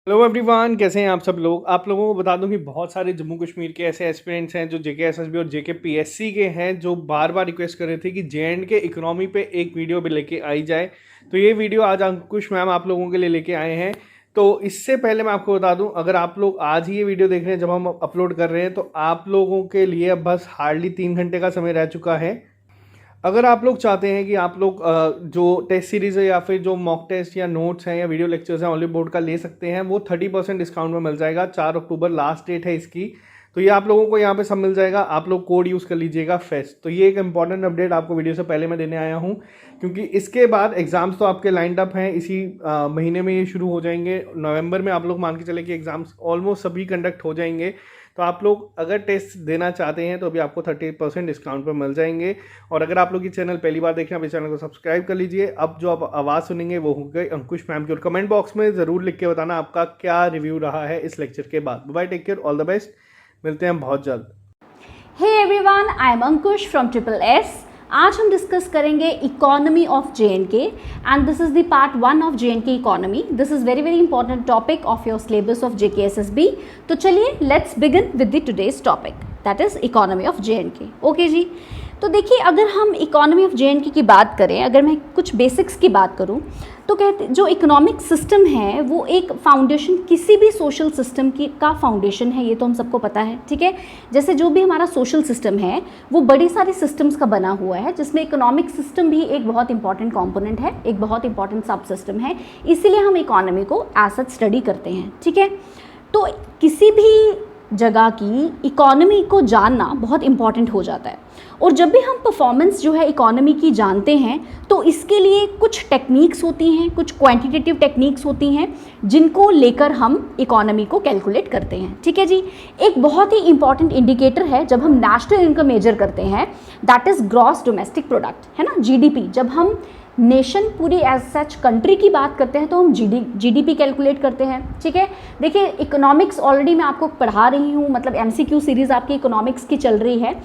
Hello everyone, कैसे हैं आप सब लोग। आप लोगों को बता दूं कि बहुत सारे जम्मू कश्मीर के ऐसे एस्पिरेंट्स हैं जो जेके एसएसबी और जेके पीएससी के हैं, जो बार बार रिक्वेस्ट कर रहे थे कि जेएंड के इकोनॉमी पे एक वीडियो भी लेके आई जाए। तो ये वीडियो आज अंकुश मैम आप लोगों के लिए लेके आए हैं। तो इससे पहले मैं आपको बता दूं, अगर आप लोग आज ही ये वीडियो देख रहे हैं जब हम अपलोड कर रहे हैं, तो आप लोगों के लिए अब बस हार्डली 3 घंटे का समय रह चुका है। अगर आप लोग चाहते हैं कि आप लोग जो टेस्ट सीरीज़ है या फिर जो मॉक टेस्ट या नोट्स हैं या वीडियो लेक्चर्स हैं ऑनलाइन बोर्ड का ले सकते हैं, वो 30% डिस्काउंट में मिल जाएगा। 4 अक्टूबर लास्ट डेट है इसकी। तो ये आप लोगों को यहाँ पे सब मिल जाएगा। आप लोग कोड यूज़ कर लीजिएगा फेस्ट। तो ये एक इंपॉर्टेंट अपडेट आपको वीडियो से पहले मैं देने आया हूँ, क्योंकि इसके बाद एग्ज़ाम्स तो आपके लाइंड अप हैं। इसी महीने में ये शुरू हो जाएंगे। नवंबर में आप लोग मान के चले कि एग्ज़ाम्स ऑलमोस्ट सभी कंडक्ट हो जाएंगे। तो आप लोग अगर टेस्ट देना चाहते हैं तो अभी आपको 30% डिस्काउंट पर मिल जाएंगे। और अगर आप लोग ये चैनल पहली बार देख रहे हैं, आप इस चैनल को सब्सक्राइब कर लीजिए। अब जो आप आवाज़ सुनेंगे वो हो गई अंकुश मैम की। और कमेंट बॉक्स में ज़रूर लिख के बताना आपका क्या रिव्यू रहा है इस लेक्चर के बाद। Bye, take care, all the best. मिलते हैं बहुत जल्द। Hey everyone, I am Ankush from triple S. आज हम डिस्कस करेंगे economy of JNK and this is the part 1 of JNK economy. This is very important topic of your syllabus of JKSSB। तो चलिए let's begin with the today's topic, that is economy of JNK। Okay जी, तो देखिए, अगर हम economy of JNK की बात करें, अगर मैं कुछ बेसिक्स की बात करूं, तो कहते जो इकोनॉमिक सिस्टम है वो एक फाउंडेशन, किसी भी सोशल सिस्टम की का फाउंडेशन है। ये तो हम सबको पता है, ठीक है। जैसे जो भी हमारा सोशल सिस्टम है वो बड़ी सारी सिस्टम्स का बना हुआ है, जिसमें इकोनॉमिक सिस्टम भी एक बहुत इंपॉर्टेंट कंपोनेंट है, एक बहुत इंपॉर्टेंट सब सिस्टम है। इसीलिए हम इकोनॉमी को एज स्टडी करते हैं, ठीक है। तो किसी भी जगह की इकोनॉमी को जानना बहुत इंपॉर्टेंट हो जाता है। और जब भी हम परफॉर्मेंस जो है इकोनॉमी की जानते हैं, तो इसके लिए कुछ टेक्निक्स होती हैं, कुछ क्वांटिटेटिव टेक्निक्स होती हैं, जिनको लेकर हम इकोनॉमी को कैलकुलेट करते हैं, ठीक है जी। एक बहुत ही इंपॉर्टेंट इंडिकेटर है जब हम नेशनल इनकम मेजर करते हैं, that is gross domestic product, है ना, GDP। जब हम नेशन पूरी एज सच कंट्री की बात करते हैं तो हम GDP कैलकुलेट करते हैं, ठीक है। देखिए, इकोनॉमिक्स ऑलरेडी मैं आपको पढ़ा रही हूँ, मतलब MCQ सीरीज़ आपकी इकोनॉमिक्स की चल रही है।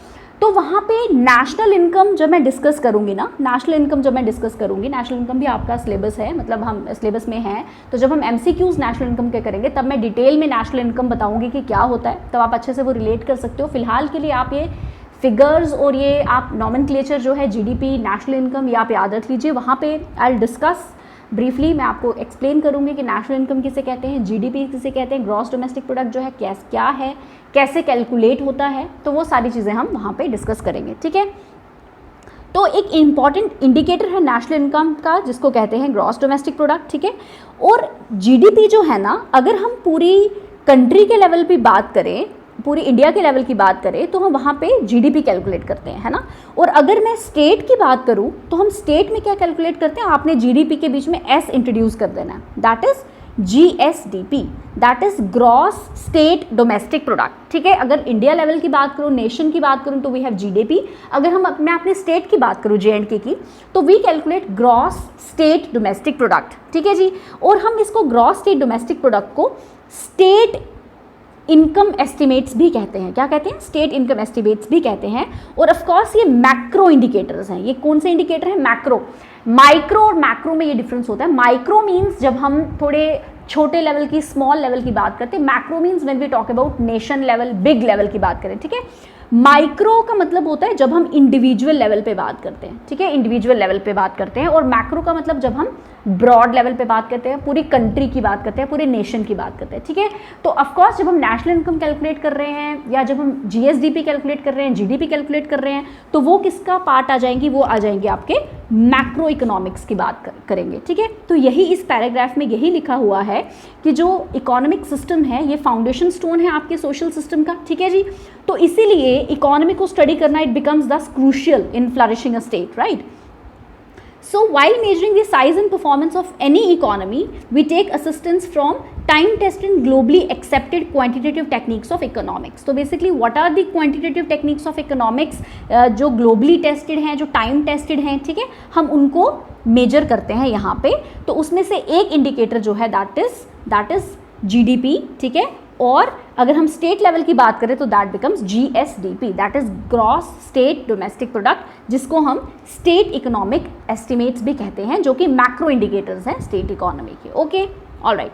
तो वहाँ पे नेशनल इनकम जब मैं डिस्कस करूँगी ना, नेशनल इनकम भी आपका सिलेबस है, मतलब हम सिलेबस में है। तो जब हम MCQs नेशनल इनकम के करेंगे तब मैं डिटेल में नेशनल इनकम बताऊँगी कि क्या होता है, तब आप अच्छे से वो रिलेट कर सकते हो। फिलहाल के लिए आप ये फिगर्स और ये आप नॉमेनक्लेचर जो है GDP, नेशनल इनकम, ये आप याद रख लीजिए। वहाँ पे आई डिस्कस ब्रीफली, मैं आपको एक्सप्लेन करूँगी कि नेशनल इनकम किसे कहते हैं, GDP किसे कहते हैं, ग्रॉस डोमेस्टिक प्रोडक्ट जो है क्या है, कैसे कैलकुलेट होता है। तो वो सारी चीज़ें हम वहाँ पे डिस्कस करेंगे, ठीक है। तो एक इम्पॉर्टेंट इंडिकेटर है नेशनल इनकम का, जिसको कहते हैं ग्रॉस डोमेस्टिक प्रोडक्ट, ठीक है। और GDP जो है ना, अगर हम पूरी कंट्री के लेवल पे बात करें, पूरी इंडिया के लेवल की बात करें, तो हम वहाँ पे GDP कैलकुलेट करते हैं, है ना। और अगर मैं स्टेट की बात करूँ तो हम स्टेट में क्या कैलकुलेट करते हैं, आपने GDP के बीच में S इंट्रोड्यूस कर देना है, that is GSDP, that is gross state domestic product, ठीक है। अगर इंडिया लेवल की बात करूँ, नेशन की बात करूँ, तो वी हैव GDP। अगर मैं अपने स्टेट की बात करूँ, JNK की, तो we calculate gross state domestic product, ठीक है जी। और हम इसको ग्रॉस स्टेट डोमेस्टिक प्रोडक्ट को स्टेट इनकम एस्टिमेट्स भी कहते हैं। क्या कहते हैं? स्टेट इनकम एस्टिमेट्स भी कहते हैं। और ऑफ कोर्स ये मैक्रो इंडिकेटर्स हैं। ये कौन से इंडिकेटर हैं? मैक्रो। माइक्रो और मैक्रो में ये डिफरेंस होता है। माइक्रो मीन्स जब हम थोड़े छोटे लेवल की, स्मॉल लेवल की बात करते हैं। Macro means when we talk about nation level, big level की बात करें, ठीक है। माइक्रो का मतलब होता है जब हम इंडिविजुअल लेवल पे बात करते हैं, ठीक है, इंडिविजुअल लेवल पे बात करते हैं। और मैक्रो का मतलब जब हम ब्रॉड लेवल पे बात करते हैं, पूरी कंट्री की बात करते हैं, पूरे नेशन की बात करते हैं, ठीक है। तो ऑफकोर्स जब हम नेशनल इनकम कैलकुलेट कर रहे हैं, या जब हम GSDP कैलकुलेट कर रहे हैं, GDP कैलकुलेट कर रहे हैं, तो वो किसका पार्ट आ जाएंगी? वो आ जाएंगे आपके मैक्रो इकोनॉमिक्स की बात करेंगे, ठीक है। तो यही इस पैराग्राफ में यही लिखा हुआ है कि जो इकोनॉमिक सिस्टम है ये फाउंडेशन स्टोन है आपके सोशल सिस्टम का, ठीक है जी। तो इसीलिए इकोनॉमी को स्टडी करना, इट बिकम्स दस crucial in flourishing a state, right. So while measuring the size and performance of any economy, we take assistance from time-tested and globally accepted quantitative techniques of economics. So basically, what are the quantitative techniques of economics? जो globally tested हैं, जो time tested हैं, ठीक है, हम उनको measure करते हैं यहाँ पे। तो उसमें से एक indicator जो है that is GDP, ठीक है। और अगर हम स्टेट लेवल की बात करें तो that becomes GSDP, that is gross state domestic product, जिसको हम स्टेट इकोनॉमिक एस्टिमेट्स भी कहते हैं, जो कि मैक्रो इंडिकेटर्स हैं स्टेट इकोनॉमी के। Okay, alright.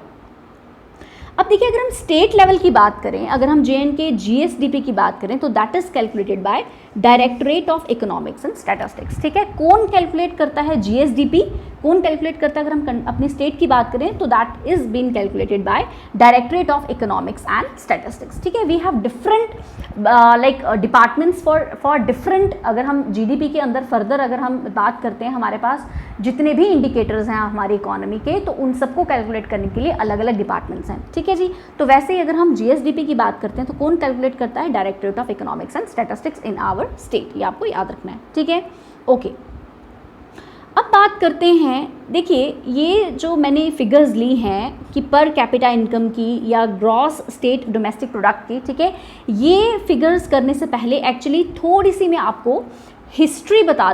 अब देखिए अगर हम स्टेट लेवल की बात करें, अगर हम JNK GSDP की बात करें तो that is calculated by directorate of economics and statistics. ठीक है, कौन कैलकुलेट करता है GSDP, कौन कैलकुलेट करता है, अगर हम अपनी स्टेट की बात करें तो that is been calculated by directorate of economics and statistics. ठीक है, we have different like departments for different, अगर हम GDP के अंदर फर्दर अगर हम बात करते हैं, हमारे पास जितने भी इंडिकेटर्स हैं हमारी इकोनॉमी के, तो उन सबको कैलकुलेट करने के लिए अलग अलग डिपार्टमेंट्स हैं। ठीक है जी, तो वैसे ही अगर हम GSDP की बात करते हैं तो कौन कैलकुलेट करता है, directorate of economics and statistics in our state, ये आपको याद रखना है। ठीक है, ओके। अब बात करते हैं, देखिए ये जो मैंने फिगर्स ली हैं कि पर कैपिटा इनकम की या ग्रॉस स्टेट डोमेस्टिक प्रोडक्ट की, ठीक है, ये फिगर्स करने से पहले एक्चुअली थोड़ी सी मैं आपको हिस्ट्री बता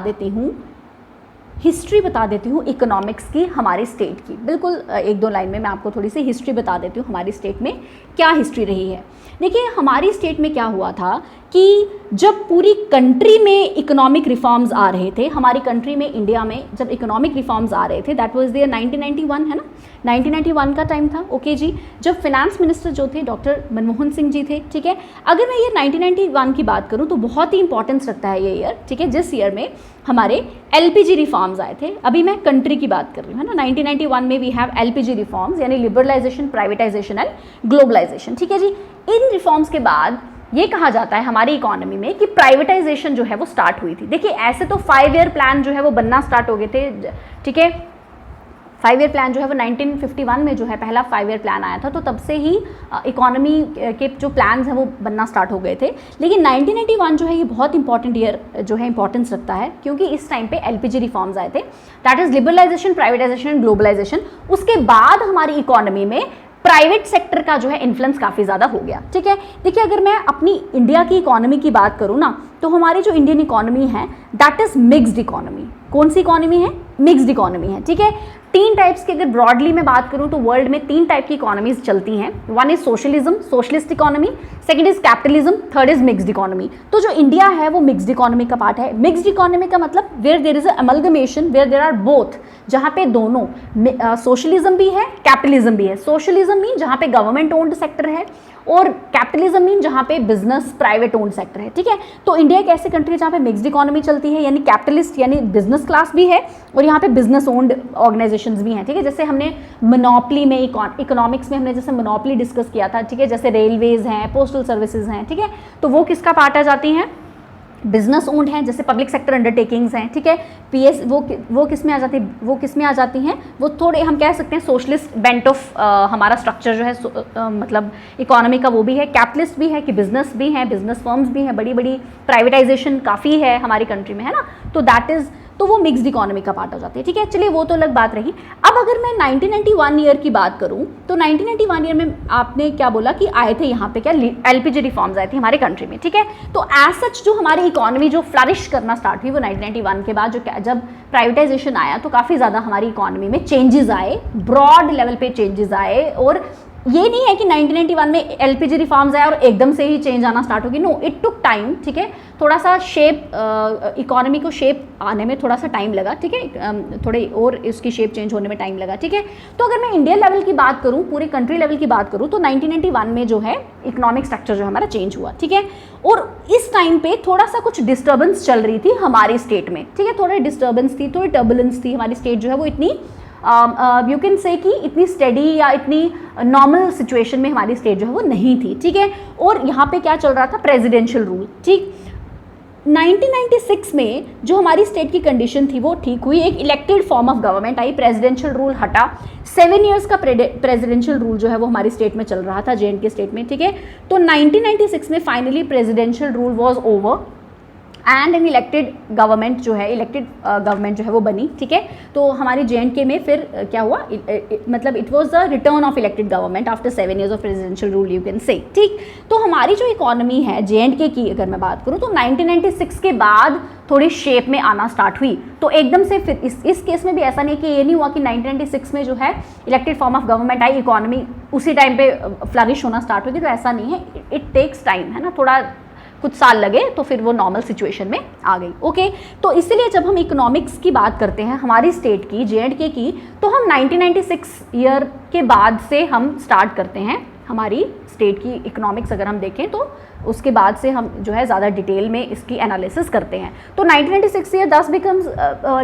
देती हूँ, इकोनॉमिक्स की हमारी स्टेट की। बिल्कुल एक दो लाइन में मैं आपको थोड़ी सी हिस्ट्री बता देती हूँ हमारी स्टेट में क्या हिस्ट्री रही है। देखिए हमारी स्टेट में क्या हुआ था कि जब पूरी कंट्री में इकोनॉमिक रिफॉर्म्स आ रहे थे, हमारी कंट्री में इंडिया में जब इकोनॉमिक रिफॉर्म्स आ रहे थे, दैट वाज देयर 1991, है ना, 1991 का टाइम था। ओके जी, जब फाइनेंस मिनिस्टर जो थे डॉक्टर मनमोहन सिंह जी थे। ठीक है, अगर मैं ये 1991 की बात करूँ तो बहुत ही इंपॉर्टेंस रखता है ये ईयर। ठीक है, जिस ईयर में हमारे LPG रिफॉर्म्स आए थे, अभी मैं कंट्री की बात कर रही हूँ, है ना। 1991 में वी हैव LPG रिफॉर्म्स, यानी लिबरलाइजेशन, प्राइवेटाइजेशन एंड ग्लोबलाइजेशन। ठीक है जी, इन रिफॉर्म्स के बाद ये कहा जाता है हमारी इकोनॉमी में कि प्राइवेटाइजेशन जो है वो स्टार्ट हुई थी। देखिए ऐसे तो 5 ईयर प्लान जो है वो बनना स्टार्ट हो गए थे। ठीक है, 5 ईयर प्लान जो है वो 1951 में जो है पहला 5 ईयर प्लान आया था, तो तब से ही इकोनॉमी के जो प्लान्स हैं वो बनना स्टार्ट हो गए थे। लेकिन 1991 जो है ये बहुत इंपॉर्टेंट ईयर जो है इंपॉर्टेंस रखता है, क्योंकि इस टाइम पे LPG रिफॉर्म्स आए थे, that is liberalisation, privatisation and globalisation. उसके बाद हमारी इकोनॉमी में प्राइवेट सेक्टर का जो है इन्फ्लुएंस काफ़ी ज़्यादा हो गया। ठीक है, देखिए अगर मैं अपनी इंडिया की इकोनॉमी की बात करूँ ना, तो हमारी जो इंडियन इकोनॉमी है दैट इज़ मिक्स्ड इकोनॉमी। कौन सी इकोनॉमी है? मिक्स्ड इकोनॉमी है। ठीक है, 3 टाइप्स की अगर ब्रॉडली मैं बात करूं तो वर्ल्ड में 3 टाइप की इकोनॉमीज चलती हैं। One is socialism, socialist economy, second is capitalism, third is mixed economy. तो जो इंडिया है वो मिक्स्ड इकोनॉमी का पार्ट है। मिक्स्ड इकोनॉमी का मतलब where there is a amalgamation, where there are both, जहां पे दोनों सोशलिज्म भी है, कैपिटलिज्म भी है। सोशलिज्म मीन जहां पे गवर्नमेंट ओन्ड सेक्टर है, और कैपिटलिज्म मीन जहां पे बिजनेस प्राइवेट ओन्ड सेक्टर है। ठीक है, तो इंडिया एक ऐसे कंट्री है जहां पे मिक्स्ड इकोनॉमी चलती है, यानी कैपिटलिस्ट यानी बिजनेस क्लास भी है और यहाँ पे बिजनेस ओन्ड ऑर्गेनाइजेशंस भी हैं। ठीक है, जैसे हमने मोनोपली में इकोनॉमिक्स में हमने जैसे मोनोपली डिस्कस किया था। ठीक है, जैसे रेलवेज हैं, पोस्टल सर्विसेज हैं। ठीक है, तो वो किसका पार्ट आ जाती हैं? बिजनेस ओन्ड हैं, जैसे पब्लिक सेक्टर अंडरटेकिंग्स हैं। ठीक है, PS वो किस में आ जाती है? वो किस में आ जाती हैं? वो थोड़े हम कह सकते हैं सोशलिस्ट बेंट ऑफ हमारा स्ट्रक्चर जो है मतलब इकोनॉमी का वो भी है, कैपिटलिस्ट भी है कि बिजनेस भी है, बिजनेस फर्म्स भी हैं, बड़ी बड़ी प्राइवेटाइजेशन काफ़ी है हमारी कंट्री में, है ना। तो दैट इज़, तो वो मिक्स्ड इकोनॉमी का पार्ट हो जाती है। ठीक है, चलिए वो तो अलग बात रही। अब अगर मैं 1991 ईयर की बात करूं तो 1991 ईयर में आपने क्या बोला कि आए थे यहाँ पे क्या LPG रिफॉर्म्स आए थे हमारे कंट्री में। ठीक है, तो एज सच जो हमारी इकोनॉमी जो फ्लरिश करना स्टार्ट हुई वो 1991 के बाद, जब प्राइवेटाइजेशन आया तो काफ़ी ज़्यादा हमारी इकोनॉमी में चेंजेस आए, ब्रॉड लेवल पे चेंजेस आए। और ये नहीं है कि 1991 में LPG रिफॉर्म्स आया और एकदम से ही चेंज आना स्टार्ट होगी, नो, इट टुक टाइम। ठीक है, थोड़ा सा शेप इकोनॉमी को शेप आने में थोड़ा सा टाइम लगा। ठीक है, थोड़े और इसकी शेप चेंज होने में टाइम लगा। ठीक है, तो अगर मैं इंडिया लेवल की बात करूं, पूरे कंट्री लेवल की बात करूं, तो 1991 में जो है इकोनॉमिक स्ट्रक्चर जो हमारा चेंज हुआ। ठीक है, और इस टाइम पे थोड़ा सा कुछ डिस्टर्बेंस चल रही थी हमारी स्टेट में। ठीक है, थोड़ी डिस्टर्बेंस थी, थोड़ी टर्बुलेंस थी। हमारी स्टेट जो है वो इतनी यू कैन से कि इतनी स्टडी या इतनी नॉर्मल सिचुएशन में हमारी स्टेट जो है वो नहीं थी। ठीक है, और यहाँ पे क्या चल रहा था? Presidential rule. ठीक, 1996 में जो हमारी स्टेट की कंडीशन थी वो ठीक हुई, एक elected form of government I, presidential rule हटा, 7 ईयर्स का प्रेसिडेंशियल रूल जो है वो हमारी स्टेट में चल रहा था, JNK स्टेट में। ठीक है, तो 1996 में finally presidential rule was over and an elected government जो है, इलेक्टेड गवर्नमेंट जो है वो बनी। ठीक है, तो हमारी JNK में फिर क्या हुआ, मतलब it was the return of elected government after 7 years of presidential rule, you can say. ठीक, तो हमारी जो इकोनॉमी है JNK की अगर मैं बात करूँ तो 1996 के बाद थोड़ी शेप में आना स्टार्ट हुई। तो एकदम से फिर इस केस में भी ऐसा नहीं कि ये नहीं हुआ कि 1996 में जो है elected form of government I, economy उसी टाइम पे फ्लरिश होना स्टार्ट हुई थी, तो ऐसा नहीं है। इट टेक्स टाइम, है ना, थोड़ा कुछ साल लगे तो फिर वो नॉर्मल सिचुएशन में आ गई। ओके, तो इसीलिए जब हम इकोनॉमिक्स की बात करते हैं हमारी स्टेट की, JNK की, तो हम 1996 ईयर के बाद से हम स्टार्ट करते हैं हमारी स्टेट की इकोनॉमिक्स। अगर हम देखें तो उसके बाद से हम जो है ज़्यादा डिटेल में इसकी एनालिसिस करते हैं। तो 1996 ईयर दस बिकम्स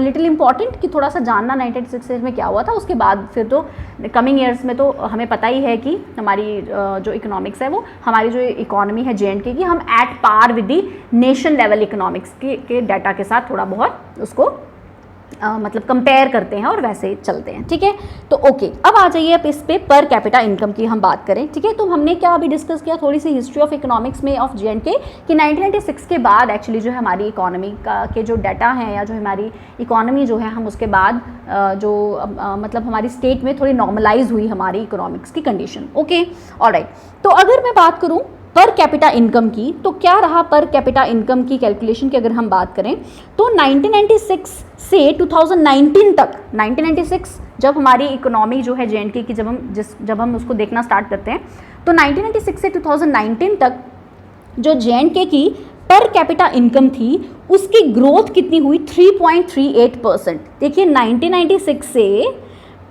लिटिल इंपॉर्टेंट कि थोड़ा सा जानना 1996 ईयर में क्या हुआ था। उसके बाद फिर तो कमिंग ईयर्स में तो हमें पता ही है कि हमारी जो इकोनॉमिक्स है वो, हमारी जो इकोनॉमी है JNK की, हम at par with the nation level economics के डाटा के साथ थोड़ा बहुत उसको मतलब कंपेयर करते हैं और वैसे चलते हैं। ठीक है, तो ओके, अब आ जाइए अब इस पे पर कैपिटा इनकम की हम बात करें। ठीक है, तो हमने क्या अभी डिस्कस किया, थोड़ी सी हिस्ट्री ऑफ इकोनॉमिक्स में ऑफ JNK कि 1996 के बाद एक्चुअली जो है हमारी इकोनॉमी का के जो डाटा हैं या जो हमारी इकोनॉमी जो है, हम उसके बाद मतलब हमारी स्टेट में थोड़ी नॉर्मलाइज हुई हमारी इकोनॉमिक्स की कंडीशन। ओके, ऑलराइट, तो अगर मैं बात करूँ पर कैपिटा इनकम की, तो क्या रहा पर कैपिटा इनकम की कैलकुलेशन की अगर हम बात करें तो 1996 से 2019 तक, 1996 जब हमारी इकोनॉमी जो है JNK की जब हम उसको देखना स्टार्ट करते हैं, तो 1996 से 2019 तक जो JNK की पर कैपिटा इनकम थी उसकी ग्रोथ कितनी हुई, 3.38%। देखिए 1996 से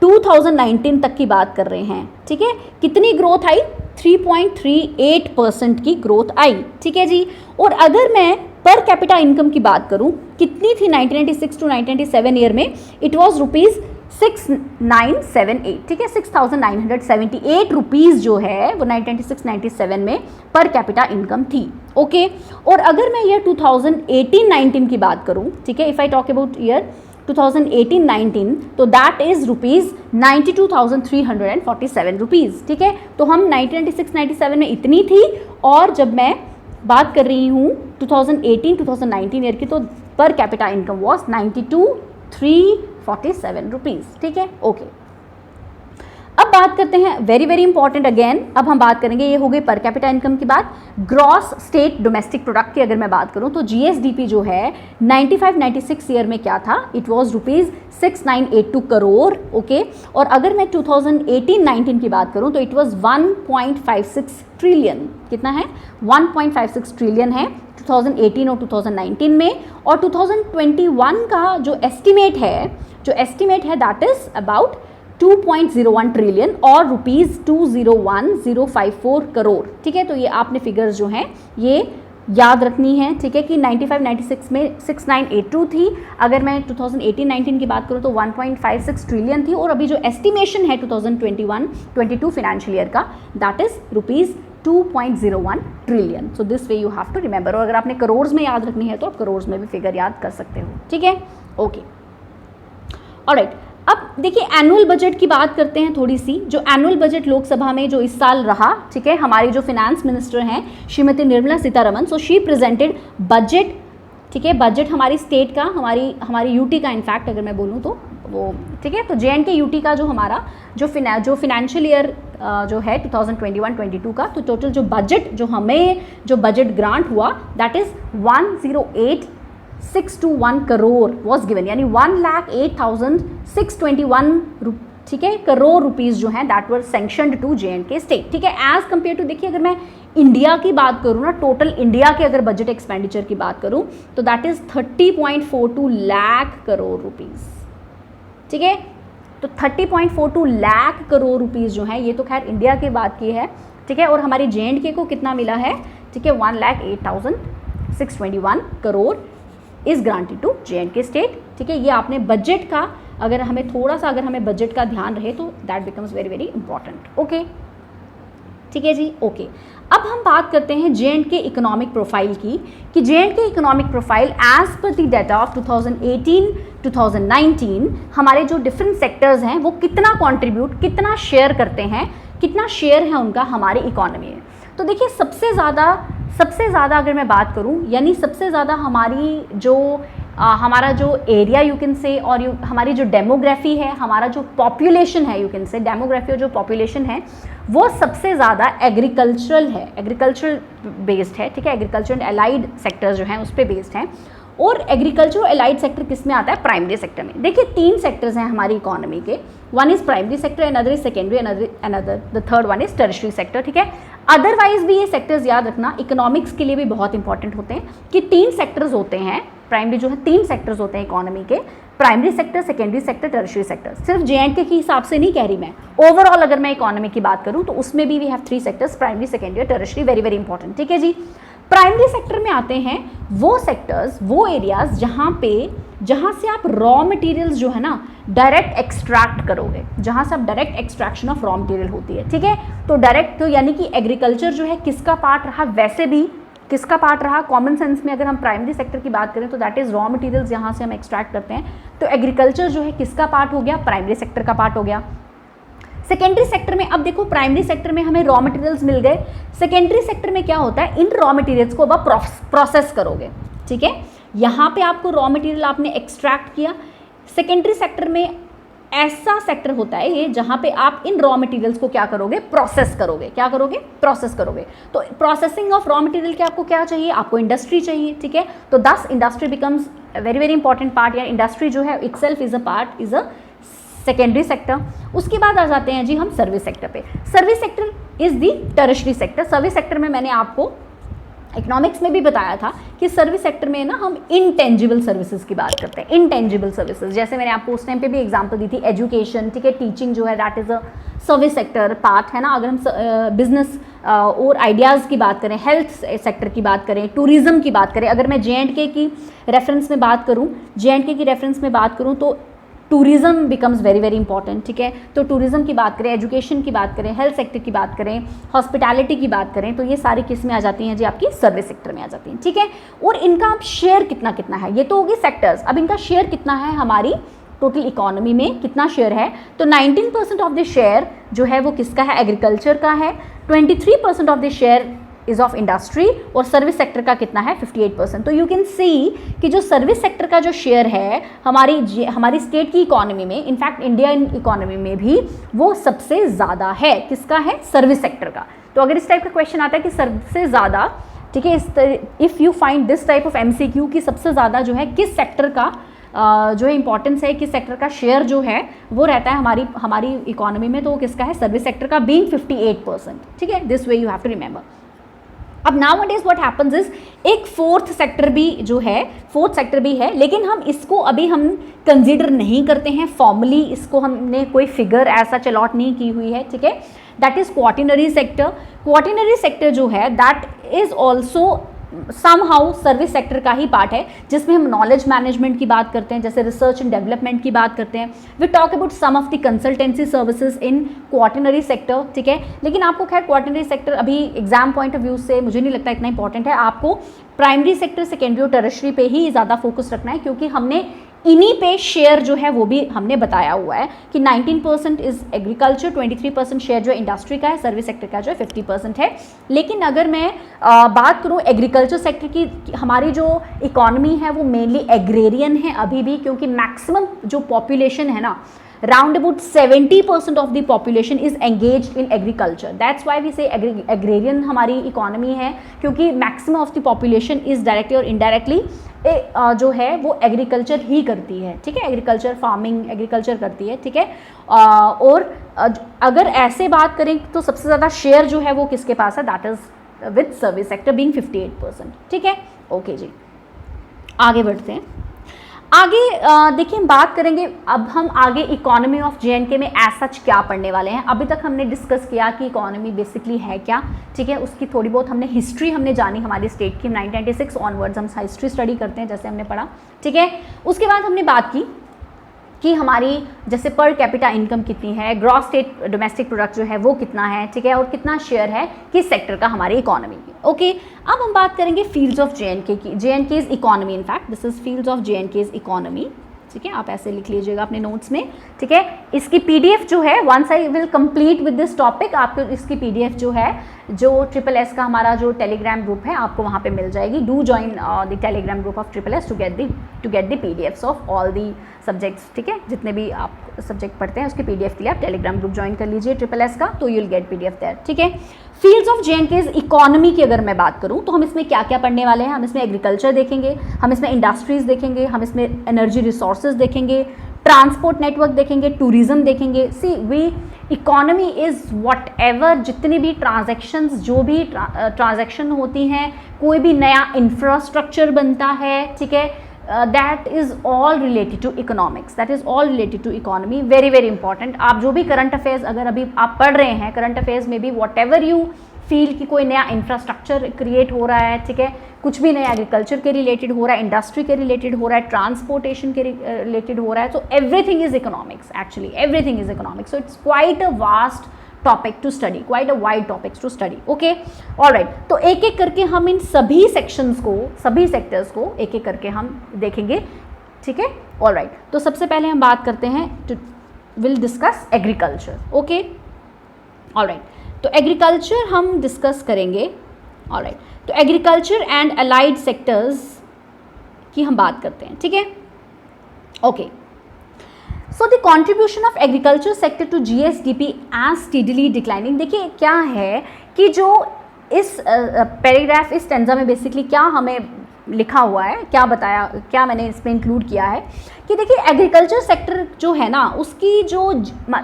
2019 तक की बात कर रहे हैं। ठीक है, कितनी ग्रोथ आई, 3.38% की ग्रोथ आई। ठीक है जी, और अगर मैं पर कैपिटा इनकम की बात करूं, कितनी थी 1996 टू 1997 ईयर में, इट वाज रुपीज़ 6978। ठीक है, 6978 रुपीज़ जो है वो 1996-97 में पर कैपिटा इनकम थी। ओके, और अगर मैं ईयर 2018-19 की बात करूं, ठीक है, if I talk about year 2018-19, तो दैट इज़ रुपीज़ 92,347 रुपीज़। ठीक है, तो हम 1996-97 में इतनी थी, और जब मैं बात कर रही हूँ 2018-2019 ईयर की, तो per capita income was 92,347 rupees. ठीक है, ओके, अब बात करते हैं वेरी वेरी इंपॉर्टेंट अगेन, अब हम बात करेंगे, ये हो गई पर कैपिटा इनकम की बात। ग्रॉस स्टेट डोमेस्टिक प्रोडक्ट की अगर मैं बात करूं तो GSDP जो है 95-96 ईयर में क्या था, it was rupees 6982 crore. Okay, और अगर मैं 2018-19 की बात करूं तो इट वाज 1.56 ट्रिलियन। कितना है, 1.56 ट्रिलियन है 2018 और 2019 में। और 2021 का जो एस्टिमेट है दैट इज अबाउट 2.01 ट्रिलियन और रुपीज़ 201,054 करोड़। ठीक है, तो ये आपने फिगर्स जो हैं ये याद रखनी है। ठीक है, कि 95-96 में 6982 थी, अगर मैं 2018-19 की बात करूँ तो 1.56 ट्रिलियन थी, और अभी जो एस्टिमेशन है 2021-22 फाइनेंशियल ईयर का, that is rupees 2.01 trillion. So this way you have to remember, और अगर आपने करोड़ में याद रखनी है तो आप करोड़ में भी फिगर याद कर सकते हो। ठीक है, ओके, ऑलराइट, अब देखिए एनुअल बजट की बात करते हैं थोड़ी सी। जो एनुअल बजट लोकसभा में जो इस साल रहा, ठीक है, हमारी जो फिनेंस मिनिस्टर हैं Shrimati Nirmala Sitharaman, so she presented budget. ठीक है, बजट हमारी स्टेट का, हमारी यूटी का इनफैक्ट अगर मैं बोलूँ तो वो, ठीक है, तो JNK यूटी का जो हमारा जो फिनेंशियल ईयर जो है 2021-22 का, तो टोटल जो बजट ग्रांट हुआ that is 108,621 crore was given, यानी 1,08,621 ठीक है करोड़ रुपीज़ जो हैं that were sanctioned to JNK state. ठीक है, एज कम्पेयर टू, देखिए अगर मैं इंडिया की बात करूँ ना, टोटल इंडिया के अगर बजट एक्सपेंडिचर की बात करूँ तो that is 30.42 lakh crore rupees. ठीक है, तो 30.42 लाख करोड़ रुपीज़ जो है, ये तो खैर इंडिया की बात की है। ठीक है, और हमारी JNK को कितना मिला है, ठीक है, 1,08,621 crore is granted to JNK state. ठीक है, ये आपने बजट का, अगर हमें थोड़ा सा बजट का ध्यान रहे तो that becomes very very important. Okay, ठीक है जी, ओके। अब हम बात करते हैं JNK इकोनॉमिक प्रोफाइल की, कि JNK economic profile as per the data of 2018-2019 हमारे जो डिफरेंट सेक्टर्स हैं वो कितना कंट्रीब्यूट, कितना शेयर करते हैं, कितना शेयर है उनका हमारी इकोनॉमी में। तो देखिए सबसे ज़्यादा अगर मैं बात करूं, यानी सबसे ज़्यादा हमारा जो एरिया यू कैन से, और हमारी जो डेमोग्राफी है, हमारा जो पॉपुलेशन है, यू कैन से डेमोग्राफी और जो पॉपुलेशन है वो सबसे ज़्यादा एग्रीकल्चरल बेस्ड है। ठीक है, एग्रीकल्चर एंड एलाइड सेक्टर्स जो हैं उस पर बेस्ड हैं। और एग्रीकल्चर और एलाइड सेक्टर किस में आता है, प्राइमरी सेक्टर में। देखिए 3 सेक्टर्स हैं हमारी इकोनॉमी के, one is primary sector, another is secondary, another the third one is tertiary sector. ठीक है, अदरवाइज भी ये सेक्टर्स याद रखना इकोनॉमिक्स के लिए भी बहुत इंपॉर्टेंट होते हैं कि 3 सेक्टर्स होते हैं, प्राइमरी जो है 3 सेक्टर्स होते हैं इकोनॉमी के, primary sector, secondary sector, tertiary sector. सिर्फ J&K के हिसाब से नहीं कह रही मैं, ओवरऑल अगर मैं इकोनॉमी की बात करूं तो उसमें भी we have 3 sectors, primary, secondary और टर्शियरी, वेरी वेरी इंपॉर्टेंट। ठीक है जी। प्राइमरी सेक्टर में आते हैं वो सेक्टर्स, वो एरियाज जहाँ से आप रॉ मटेरियल्स जो है ना डायरेक्ट एक्सट्रैक्ट करोगे, जहाँ से आप direct extraction of raw material होती है। ठीक है, तो डायरेक्ट तो यानी कि एग्रीकल्चर जो है किसका पार्ट रहा, वैसे भी किसका पार्ट रहा, कॉमन सेंस में अगर हम प्राइमरी सेक्टर की बात करें तो दैट इज रॉ मटेरियल्स जहाँ से हम एक्सट्रैक्ट करते हैं, तो एग्रीकल्चर जो है किसका पार्ट हो गया, प्राइमरी सेक्टर का पार्ट हो गया। सेकेंडरी सेक्टर में अब देखो, प्राइमरी सेक्टर में हमें रॉ मटेरियल्स मिल गए, सेकेंडरी सेक्टर में क्या होता है, इन रॉ मटेरियल्स को अब आप प्रोसेस करोगे। ठीक है, यहाँ पे आपको रॉ मटेरियल आपने एक्सट्रैक्ट किया। सेकेंडरी सेक्टर में ऐसा सेक्टर होता है ये जहाँ पे आप इन रॉ मटेरियल्स को क्या करोगे, प्रोसेस करोगे। क्या करोगे, प्रोसेस करोगे। तो प्रोसेसिंग ऑफ रॉ मटेरियल के आपको क्या चाहिए, आपको इंडस्ट्री चाहिए। ठीक है, तो दस industry becomes very very important part, या इंडस्ट्री जो है itself is a part, is a secondary sector. उसके बाद आ जाते हैं जी हम सर्विस सेक्टर पे। Service sector is the tertiary sector. Service sector में मैंने आपको इकोनॉमिक्स में भी बताया था कि सर्विस सेक्टर में ना हम इनटेंजिबल सर्विसेज की बात करते हैं। इनटेंजिबल सर्विसेज, जैसे मैंने आपको उस टाइम पे भी एग्जांपल दी थी, एजुकेशन। ठीक है, टीचिंग जो है that is a service sector part है ना। अगर हम बिजनेस और आइडियाज़ की बात करें, हेल्थ सेक्टर की बात करें, टूरिज्म की बात करें, अगर मैं J&K की रेफरेंस में बात करूँ, J&K की रेफरेंस में बात करूँ तो tourism becomes very very important. ठीक है, तो टूरिज्म की बात करें, एजुकेशन की बात करें, हेल्थ सेक्टर की बात करें, हॉस्पिटैलिटी की बात करें, तो ये सारी किस में आ जाती हैं जी, आपकी सर्विस सेक्टर में आ जाती हैं। ठीक है, और इनका अब शेयर कितना कितना है, ये तो होगी सेक्टर्स। अब इनका शेयर कितना है हमारी टोटल इकोनॉमी में, कितना शेयर है, तो 19% ऑफ द शेयर जो है वो किसका है, एग्रीकल्चर का है। 23% of the share is of industry, और सर्विस सेक्टर का कितना है, 58%। तो यू कैन सी कि जो सर्विस सेक्टर का जो शेयर है हमारी स्टेट की इकोनॉमी में, इनफैक्ट इंडियन इकोनॉमी में भी वो सबसे ज़्यादा है। किसका है, सर्विस सेक्टर का। तो अगर इस टाइप का क्वेश्चन आता है कि सबसे ज़्यादा, ठीक है, if you find this type of MCQ कि सबसे ज़्यादा जो है किस सेक्टर का जो है इंपॉर्टेंस है, किस सेक्टर का शेयर जो है वो रहता है हमारी इकोनॉमी में, तो वो किसका है, सर्विस सेक्टर का, बीइंग 58%। ठीक है, this way you have to remember. अब now what is what happens is, एक फोर्थ सेक्टर भी है, लेकिन हम इसको अभी हम कंसीडर नहीं करते हैं फॉर्मली, इसको हमने कोई फिगर ऐसा अलॉट नहीं की हुई है। ठीक है, that is quaternary sector. Quaternary sector जो है that is also somehow service sector का ही पार्ट है, जिसमें हम नॉलेज मैनेजमेंट की बात करते हैं, जैसे रिसर्च एंड डेवलपमेंट की बात करते हैं। We talk about some of the consultancy services in quaternary sector. ठीक है, लेकिन आपको खैर क्वाटिनरी सेक्टर अभी एग्जाम पॉइंट ऑफ व्यू से मुझे नहीं लगता इतना इंपॉर्टेंट है। आपको प्राइमरी सेक्टर, सेकेंडरी और टर्शियरी पे ही ज़्यादा फोकस रखना है, क्योंकि हमने इन्हीं पे शेयर जो है वो भी हमने बताया हुआ है कि 19% इज एग्रीकल्चर, 23% शेयर जो है इंडस्ट्री का है, सर्विस सेक्टर का जो है 50% है। लेकिन अगर मैं बात करूँ एग्रीकल्चर सेक्टर की, हमारी जो इकोनॉमी है वो मेनली एग्रेरियन है अभी भी, क्योंकि मैक्सिमम जो पॉपुलेशन है ना, round about 70% of the population is engaged in agriculture. That's why we say agrarian हमारी इकोनॉमी है, क्योंकि maximum of the population is directly और indirectly जो है वो एग्रीकल्चर ही करती है। ठीक है, एग्रीकल्चर, फार्मिंग, एग्रीकल्चर करती है। ठीक है, और अगर ऐसे बात करें तो सबसे ज़्यादा शेयर जो है वो किसके पास है, that is with service sector being 58%। ठीक है, ओके जी, आगे बढ़ते हैं। आगे देखिए हम बात करेंगे, अब हम आगे इकोनॉमी ऑफ J&K में एज सच क्या पढ़ने वाले हैं। अभी तक हमने डिस्कस किया कि इकोनॉमी बेसिकली है क्या। ठीक है, उसकी थोड़ी बहुत हमने हिस्ट्री हमने जानी हमारी स्टेट की, 1996 ऑनवर्ड्स हम हिस्ट्री स्टडी करते हैं जैसे हमने पढ़ा। ठीक है, उसके बाद हमने बात की कि हमारी जैसे पर कैपिटा इनकम कितनी है, ग्रॉस स्टेट डोमेस्टिक प्रोडक्ट जो है वो कितना है। ठीक है, और कितना शेयर है किस सेक्टर का हमारी इकोनॉमी में। ओके, अब हम बात करेंगे फील्ड्स ऑफ J&K की, J&K's economy. In fact this is fields of J&K's economy. ठीक है, आप ऐसे लिख लीजिएगा अपने नोट्स में। ठीक है, इसकी PDF जो है, once I will complete with this topic, आपको इसकी PDF जो है, जो SSS का हमारा जो टेलीग्राम ग्रुप है, आपको वहाँ पे मिल जाएगी। Do join the Telegram group of SSS to get the PDFs of all the subjects. ठीक है, जितने भी आप सब्जेक्ट पढ़ते हैं उसके PDF के लिए आप टेलीग्राम ग्रुप ज्वाइन कर लीजिए SSS का, तो you will get PDF there. ठीक है, फील्ड्स ऑफ J&K's इकोनॉमी की अगर मैं बात करूं तो हम इसमें क्या क्या पढ़ने वाले हैं, हम इसमें एग्रीकल्चर देखेंगे, हम इसमें इंडस्ट्रीज़ देखेंगे, हम इसमें एनर्जी रिसोर्सेज देखेंगे, ट्रांसपोर्ट नेटवर्क देखेंगे, टूरिज्म देखेंगे। See we economy is whatever, जितनी भी ट्रांजैक्शंस, जो भी ट्रांजैक्शन होती हैं, कोई भी नया इंफ्रास्ट्रक्चर बनता है, ठीक है, that is all related to economics, that is all related to economy. Very very important. आप जो भी करंट अफेयर्स अगर अभी आप पढ़ रहे हैं, करंट अफेयर्स में भी वॉट एवर यू फील कि कोई नया इंफ्रास्ट्रक्चर क्रिएट हो रहा है, ठीक है, कुछ भी नया एग्रीकल्चर के रिलेटेड हो रहा है, इंडस्ट्री के रिलेटेड हो रहा है, ट्रांसपोर्टेशन के रिलेटेड हो रहा है, तो everything is economics. Actually everything is economics. So it's quite a vast topic to study, quite a wide topics to study. Okay, alright. तो एक एक करके हम इन सभी सेक्शंस को, सभी सेक्टर्स को एक एक करके हम देखेंगे, ठीक है. ऑलराइट. तो सबसे पहले हम बात करते हैं, will discuss agriculture. Okay, alright. तो एग्रीकल्चर हम डिस्कस करेंगे. ऑलराइट. तो एग्रीकल्चर एंड अलाइड सेक्टर्स की हम बात करते हैं, ठीक है. Okay. So the contribution of agriculture sector to GSDP is steadily declining. देखिए क्या है कि जो इस पैराग्राफ, इस स्टेंजा में बेसिकली क्या हमें लिखा हुआ है, क्या बताया, क्या मैंने इसमें इंक्लूड किया है कि देखिए एग्रीकल्चर सेक्टर जो है ना, उसकी जो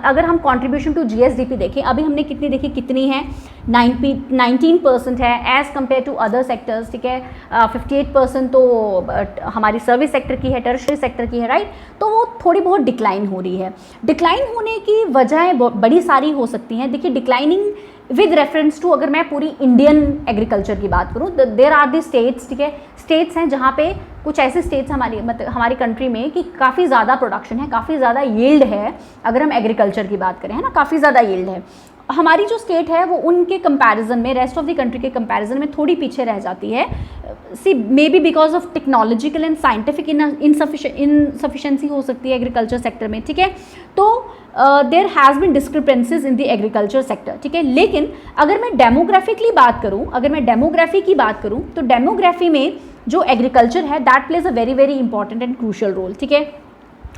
अगर हम कंट्रीब्यूशन टू जीएसडीपी देखें, अभी हमने कितनी देखी, कितनी है, 19% है as compared to other sectors, ठीक है. 58% तो हमारी सर्विस सेक्टर की है, टर्शियरी सेक्टर की है, राइट. तो वो थोड़ी बहुत डिक्लाइन हो रही है. डिक्लाइन होने की वजह बड़ी सारी हो सकती हैं. देखिए डिक्लाइनिंग विद रेफरेंस टू, अगर मैं पूरी इंडियन एग्रीकल्चर की बात करूँ, देयर आर दी स्टेट्स, ठीक है, स्टेट्स हैं जहाँ पे कुछ ऐसे स्टेट्स हमारी कंट्री में कि काफ़ी ज़्यादा प्रोडक्शन है, काफ़ी ज़्यादा यील्ड है. अगर हम एग्रीकल्चर की बात करें, है ना, काफ़ी ज़्यादा यील्ड है. हमारी जो स्टेट है वो उनके कंपैरिजन में, रेस्ट ऑफ द कंट्री के कंपैरिजन में थोड़ी पीछे रह जाती है. See maybe because of technological and scientific insufficiency हो सकती है एग्रीकल्चर सेक्टर में, ठीक है. तो there has been discrepancies in the agriculture sector, ठीक है. लेकिन अगर मैं डेमोग्राफिकली बात करूँ, अगर मैं डेमोग्राफी की बात करूँ, तो डेमोग्राफी में जो एग्रीकल्चर है that plays a very very important and crucial role, ठीक है.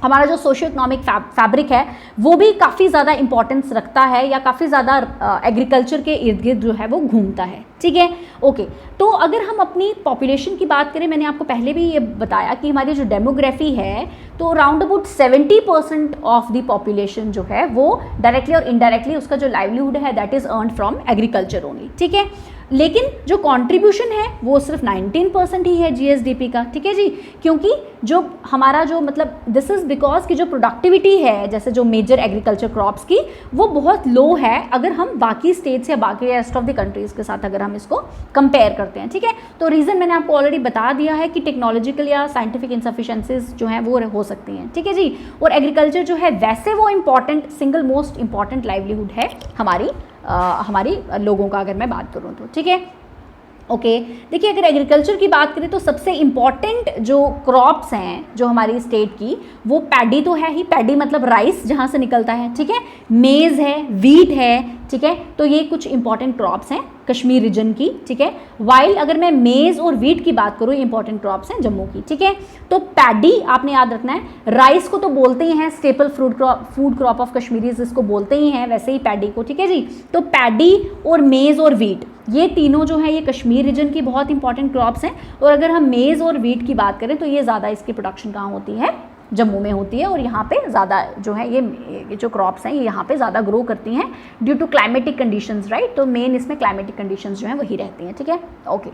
हमारा जो सोशियो इकोनॉमिक फैब्रिक है वो भी काफ़ी ज़्यादा इंपॉर्टेंस रखता है, या काफ़ी ज़्यादा एग्रीकल्चर के इर्द गिर्द जो है वो घूमता है, ठीक है. ओके. तो अगर हम अपनी पॉपुलेशन की बात करें, मैंने आपको पहले भी ये बताया कि हमारी जो डेमोग्राफी है, तो around about 70% of the population जो है वो डायरेक्टली और इनडायरेक्टली उसका जो लाइवलीहुड है that is earn from agriculture only, ठीक है. लेकिन जो कंट्रीब्यूशन है वो सिर्फ 19% ही है जीएसडीपी का, ठीक है जी. क्योंकि जो हमारा जो मतलब दिस इज़ बिकॉज की जो प्रोडक्टिविटी है, जैसे जो मेजर एग्रीकल्चर क्रॉप्स की, वो बहुत लो है अगर हम बाकी स्टेट्स या बाकी रेस्ट ऑफ द कंट्रीज़ के साथ अगर हम इसको कंपेयर करते हैं, ठीक है. तो रीज़न मैंने आपको ऑलरेडी बता दिया है कि टेक्नोलॉजिकल या साइंटिफिक इनसफिशेंसीज जो हैं वो हो सकती हैं, ठीक है जी. और एग्रीकल्चर जो है वैसे वो important, single most important livelihood है हमारी लोगों का, अगर मैं बात करूँ तो, ठीक है. ओके. देखिए अगर एग्रीकल्चर की बात करें तो सबसे इम्पॉर्टेंट जो क्रॉप्स हैं जो हमारी स्टेट की, वो पैडी तो है ही, पैडी मतलब राइस जहाँ से निकलता है, ठीक है. मेज़ है, वीट है, ठीक है. तो ये कुछ इंपॉर्टेंट क्रॉप्स हैं कश्मीर रीजन की, ठीक है. वाइल अगर मैं मेज़ और वीट की बात करूँ, इंपॉर्टेंट क्रॉप्स हैं जम्मू की, ठीक है. तो पैडी आपने याद रखना है, राइस को तो बोलते ही हैं staple food crop of Kashmiris, इसको बोलते ही हैं वैसे ही पैडी को, ठीक है जी. तो पैडी और मेज़ और वीट, ये तीनों जो है ये कश्मीर रीजन की बहुत इंपॉर्टेंट क्रॉप्स हैं. और अगर हम मेज़ और वीट की बात करें तो ये ज़्यादा इसकी प्रोडक्शन कहाँ होती है, जम्मू में होती है. और यहाँ पे ज़्यादा जो है ये जो क्रॉप्स हैं ये यहाँ पे ज़्यादा ग्रो करती हैं due to climatic conditions, right. तो मेन इसमें क्लाइमेटिक कंडीशंस जो हैं वही रहती हैं, ठीक है. ओके.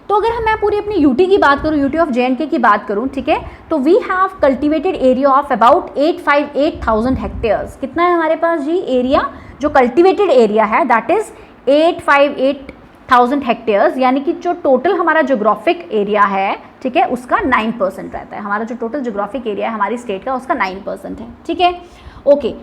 तो अगर मैं पूरी अपनी यूटी की बात करूँ, यूटी ऑफ जे की बात करूँ, ठीक है, तो we have cultivated area of about 858,000 hectares. कितना है हमारे पास जी एरिया, जो कल्टिवेटेड एरिया है दैट इज़ 858,000 हेक्टेयर्स, यानी कि जो टोटल हमारा जोग्राफिक एरिया है, ठीक है, उसका 9% रहता है. हमारा जो टोटल जोग्राफिक एरिया है हमारी स्टेट का उसका 9% है, ठीक है. ओके.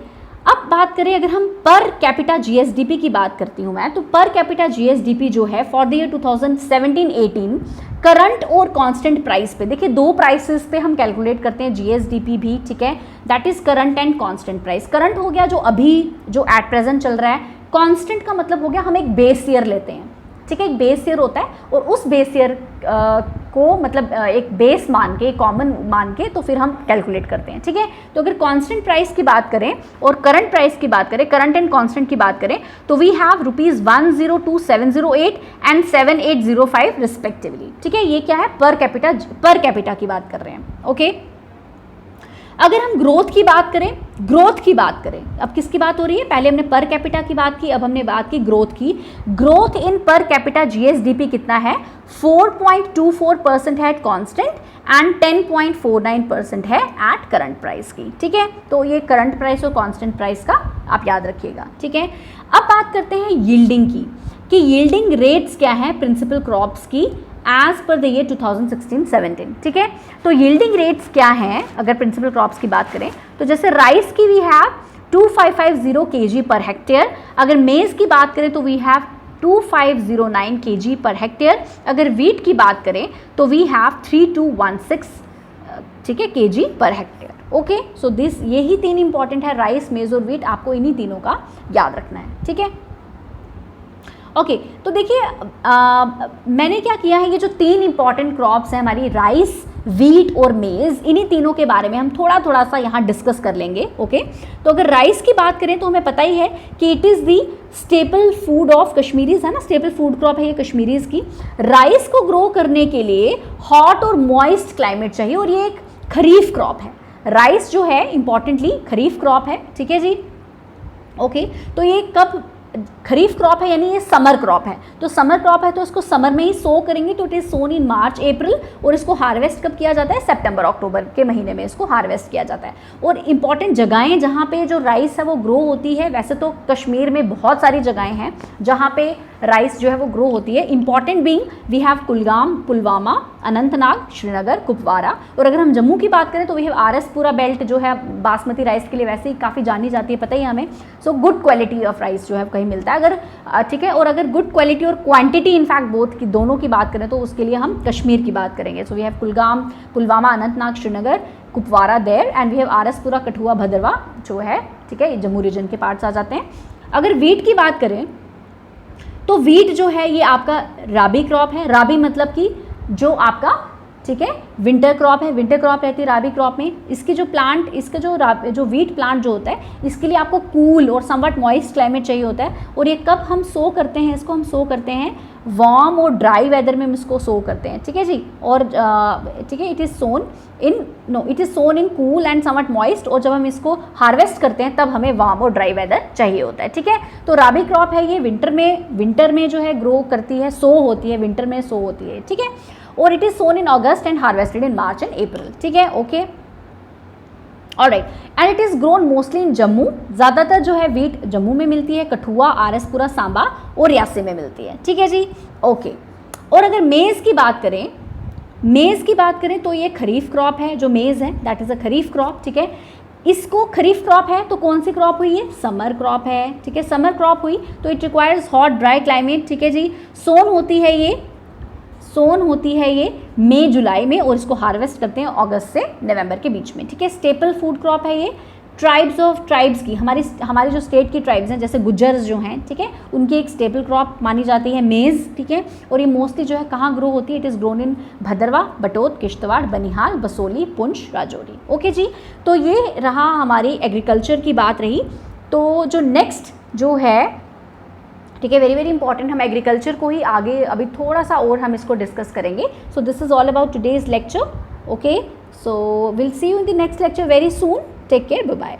अब बात करें अगर हम पर कैपिटा जीएसडीपी की बात करती हूँ मैं, तो पर कैपिटा जीएसडीपी जो है फॉर द ईयर 2017-18 करंट और कांस्टेंट प्राइस पे, देखिए दो प्राइसेस पे हम कैलकुलेट करते हैं जीएसडीपी भी, ठीक है. That is current and constant price. Current हो गया जो अभी जो एट प्रेजेंट चल रहा है, कांस्टेंट का मतलब हो गया हम एक बेस ईयर लेते हैं, ठीक है. एक बेस ईयर होता है और उस बेस ईयर को मतलब एक बेस मान के, कॉमन मान के तो फिर हम कैलकुलेट करते हैं, ठीक है. तो अगर कांस्टेंट प्राइस की बात करें और करंट प्राइस की बात करें, करंट एंड कांस्टेंट की बात करें, तो वी हैव ₹102,708 एंड 7,805 रिस्पेक्टिवली, ठीक है. ये क्या है, पर कैपिटा की बात कर रहे हैं. ओके. अगर हम ग्रोथ की बात करें, अब किसकी बात हो रही है? पहले हमने पर कैपिटा की बात की, अब हमने बात की ग्रोथ की। Growth in per capita GSDP कितना है? 4.24% है एट कांस्टेंट एंड 10.49% है एट करंट प्राइस की, ठीक है। तो ये करंट प्राइस और कांस्टेंट प्राइस का आप याद रखिएगा, ठीक है। अब बात करते हैं यील्डिंग की, कि यील्डिंग रेट्स क्या है प्रिंसिपल क्रॉप्स की एज पर द ईयर 2016-17, ठीक है। तो यील्डिंग रेट्स क्या हैं अगर प्रिंसिपल क्रॉप्स की बात करें, तो जैसे राइस की we have 2550 kg per hectare, अगर मेज की बात करें तो we have 2509 kg per hectare, अगर वीट की बात करें तो वी हैव 3216, ठीक है, kg per hectare. Okay, so this यही 3 इंपॉर्टेंट है, राइस, मेज और वीट, आपको इन्हीं तीनों का याद रखना है, ठीक है। ओके, तो देखिए मैंने क्या किया है, ये जो 3 इंपॉर्टेंट क्रॉप्स हैं हमारी, राइस, वीट और मेज, इन्हीं तीनों के बारे में हम थोड़ा सा यहाँ डिस्कस कर लेंगे। ओके, तो अगर राइस की बात करें तो हमें पता ही है कि it is the staple food of Kashmiris, है ना, स्टेपल फूड क्रॉप है ये कश्मीरीज की। राइस को ग्रो करने के लिए हॉट और मॉइस्ट क्लाइमेट चाहिए, और ये एक खरीफ क्रॉप है। राइस जो है इंपॉर्टेंटली खरीफ क्रॉप है, ठीक है जी। ओके, तो ये कब खरीफ क्रॉप है, यानी ये समर क्रॉप है, तो समर क्रॉप है तो इसको समर में ही सो करेंगे, तो इट इज सोन इन मार्च अप्रैल, और इसको हार्वेस्ट कब किया जाता है? सितंबर अक्टूबर के महीने में इसको हार्वेस्ट किया जाता है। और इंपॉर्टेंट जगहें जहाँ पे जो राइस है वो ग्रो होती है, वैसे तो कश्मीर में बहुत सारी जगहें हैं जहाँ पे राइस जो है वो ग्रो होती है। Important being we have Kulgam, Pulwama, Anantnag, Srinagar, Kupwara, और अगर हम जम्मू की बात करें तो we have RS Pura belt जो है बासमती राइस के लिए वैसे ही काफ़ी जानी जाती है, पता ही हमें। So good quality of rice जो है कहीं मिलता है, अगर ठीक है। और अगर गुड क्वालिटी और क्वांटिटी इनफैक्ट बोथ की दोनों की बात करें तो उसके लिए हम कश्मीर की बात करेंगे। So we have Kulgam, Pulwama, Anantnag, Srinagar, Kupwara there, and we have RS Pura, Kathua, Bhaderwah जो है, ठीक है, जम्मू रीजन के पार्ट्स आ जाते हैं। अगर वीट की बात करें तो वीट जो है ये आपका राबी क्रॉप है। राबी मतलब कि जो आपका, ठीक है, विंटर क्रॉप है, विंटर क्रॉप रहती है राबी क्रॉप में। इसकी जो प्लांट, इसका जो वीट प्लांट जो होता है, इसके लिए आपको कूल और समवट मॉइस्ट क्लाइमेट चाहिए होता है। और ये कब हम सो करते हैं, इसको हम सो करते हैं वार्म और ड्राई वेदर में हम इसको सो करते हैं, ठीक है जी। और ठीक है, it is sown in cool and somewhat moist, और जब हम इसको हार्वेस्ट करते हैं तब हमें वार्म और ड्राई वेदर चाहिए होता है, ठीक है। तो राबी क्रॉप है ये, विंटर में जो है ग्रो करती है, सो होती है, विंटर में सो होती है, ठीक है। और it is sown in August and harvested in March and April, ठीक है। Okay, alright, and it is grown mostly in Jammu. ज़्यादातर जो है वीट जम्मू में मिलती है, कठुआ, आरएसपुरा, सांबा और रियासी में मिलती है, ठीक है जी। ओके, और अगर मेज़ की बात करें तो ये खरीफ क्रॉप है, जो मेज़ है that is a kharif crop, ठीक है। इसको खरीफ क्रॉप है तो कौन सी क्रॉप हुई है? समर क्रॉप है, ठीक है, समर क्रॉप हुई तो it requires hot dry climate, ठीक है जी। सोन होती है ये मई जुलाई में, और इसको हार्वेस्ट करते हैं अगस्त से नवंबर के बीच में, ठीक है। स्टेपल फूड क्रॉप है ये। ट्राइब्स की, हमारी जो स्टेट की ट्राइब्स हैं जैसे गुज्जर्स जो हैं, ठीक है, उनकी एक स्टेपल क्रॉप मानी जाती है मेज़, ठीक है। और ये मोस्टली जो है कहाँ ग्रो होती है? It is grown in Bhadarwah, Batote, Kishtwar, Banihal, Basohli, Poonch, Rajouri. Okay जी, तो ये रहा हमारी एग्रीकल्चर की बात रही। तो जो नेक्स्ट जो है, ठीक है, वेरी वेरी इंपॉर्टेंट, हम एग्रीकल्चर को ही आगे अभी थोड़ा सा और हम इसको डिस्कस करेंगे। So this is all about today's lecture. Okay, so will see you in the next lecture very soon. Take care, bye bye.